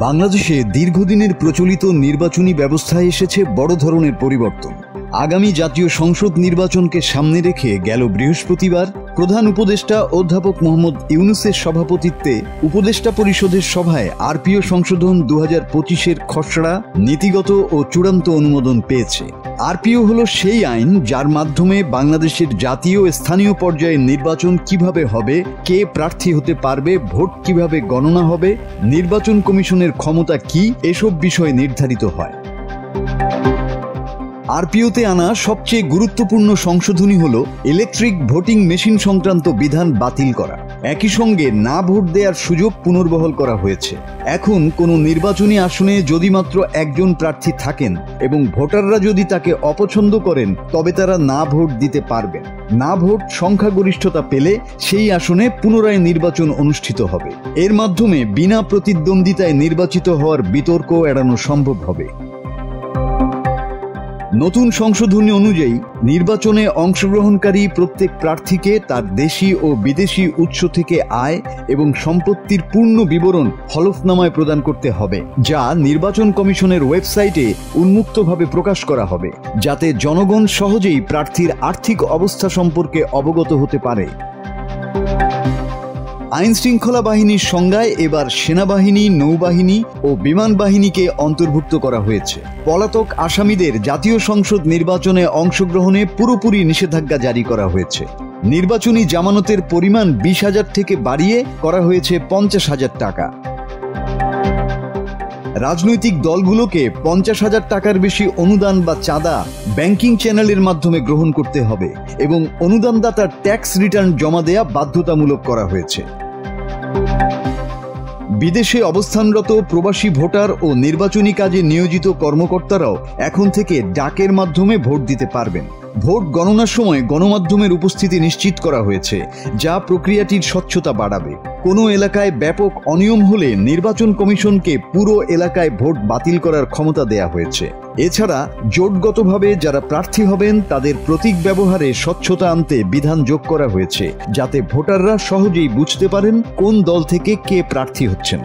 বাংলাদেশে দীর্ঘদিনের প্রচলিত নির্বাচনী ব্যবস্থায় এসেছে বড় ধরনের পরিবর্তন। আগামী জাতীয় সংসদ নির্বাচনকে সামনে রেখে গেল বৃহস্পতিবার প্রধান উপদেষ্টা অধ্যাপক মোহাম্মদ ইউনূসের সভাপতিত্বে উপদেষ্টা পরিষদের সভায় আরপিও সংশোধন 2025-এর খসড়া নীতিগত ও চূড়ান্ত অনুমোদন পেয়েছে। আরপিও হলো সেই আইন যার মাধ্যমে বাংলাদেশের জাতীয় ও স্থানীয় পর্যায়ের নির্বাচন কিভাবে হবে, কে প্রার্থী হতে পারবে, ভোট কিভাবে গণনা হবে, নির্বাচন কমিশনের ক্ষমতা কি, এসব বিষয় নির্ধারিত হয়। আরপিওতে আনা সবচেয়ে গুরুত্বপূর্ণ সংশোধনী হল ইলেকট্রিক ভোটিং মেশিন সংক্রান্ত বিধান বাতিল করা। একই সঙ্গে না ভোট দেওয়ার সুযোগ পুনর্বহাল করা হয়েছে। এখন কোনো নির্বাচনী আসনে যদি মাত্র একজন প্রার্থী থাকেন এবং ভোটাররা যদি তাকে অপছন্দ করেন তবে তারা না ভোট দিতে পারবেন। না ভোট সংখ্যাগরিষ্ঠতা পেলে সেই আসনে পুনরায় নির্বাচন অনুষ্ঠিত হবে। এর মাধ্যমে বিনা প্রতিদ্বন্দ্বিতায় নির্বাচিত হওয়ার বিতর্ক এড়ানো সম্ভব হবে। নতুন সংশোধনী অনুযায়ী নির্বাচনে অংশগ্রহণকারী প্রত্যেক প্রার্থীকে তার দেশি ও বিদেশি উৎস থেকে আয় এবং সম্পত্তির পূর্ণ বিবরণ হলফনামায় প্রদান করতে হবে, যা নির্বাচন কমিশনের ওয়েবসাইটে উন্মুক্তভাবে প্রকাশ করা হবে, যাতে জনগণ সহজেই প্রার্থীর আর্থিক অবস্থা সম্পর্কে অবগত হতে পারে। আইন শৃঙ্খলা বাহিনীর সংজ্ঞায় এবার সেনাবাহিনী, নৌবাহিনী ও বিমান বাহিনীকে অন্তর্ভুক্ত করা হয়েছে। পলাতক আসামিদের জাতীয় সংসদ নির্বাচনে অংশগ্রহণে পুরোপুরি নিষেধাজ্ঞা জারি করা হয়েছে। নির্বাচনী জামানতের পরিমাণ 20,000 থেকে বাড়িয়ে করা হয়েছে 50,000 টাকা। রাজনৈতিক দলগুলোকে 50,000 টাকার বেশি অনুদান বা চাঁদা ব্যাংকিং চ্যানেলের মাধ্যমে গ্রহণ করতে হবে এবং অনুদানদাতার ট্যাক্স রিটার্ন জমা দেয়া বাধ্যতামূলক করা হয়েছে। বিদেশে অবস্থানরত প্রবাসী ভোটার ও নির্বাচনী কাজে নিয়োজিত কর্মকর্তারাও এখন থেকে ডাকের মাধ্যমে ভোট দিতে পারবেন। ভোট গণনার সময় গণমাধ্যমের উপস্থিতি নিশ্চিত করা হয়েছে, যা প্রক্রিয়াটির স্বচ্ছতা বাড়াবে। কোনো এলাকায় ব্যাপক অনিয়ম হলে নির্বাচন কমিশনকে পুরো এলাকায় ভোট বাতিল করার ক্ষমতা দেয়া হয়েছে। এছাড়া জোটগতভাবে যারা প্রার্থী হবেন তাদের প্রতীক ব্যবহারে স্বচ্ছতা আনতে বিধান যোগ করা হয়েছে, যাতে ভোটাররা সহজেই বুঝতে পারেন কোন দল থেকে কে প্রার্থী হচ্ছেন।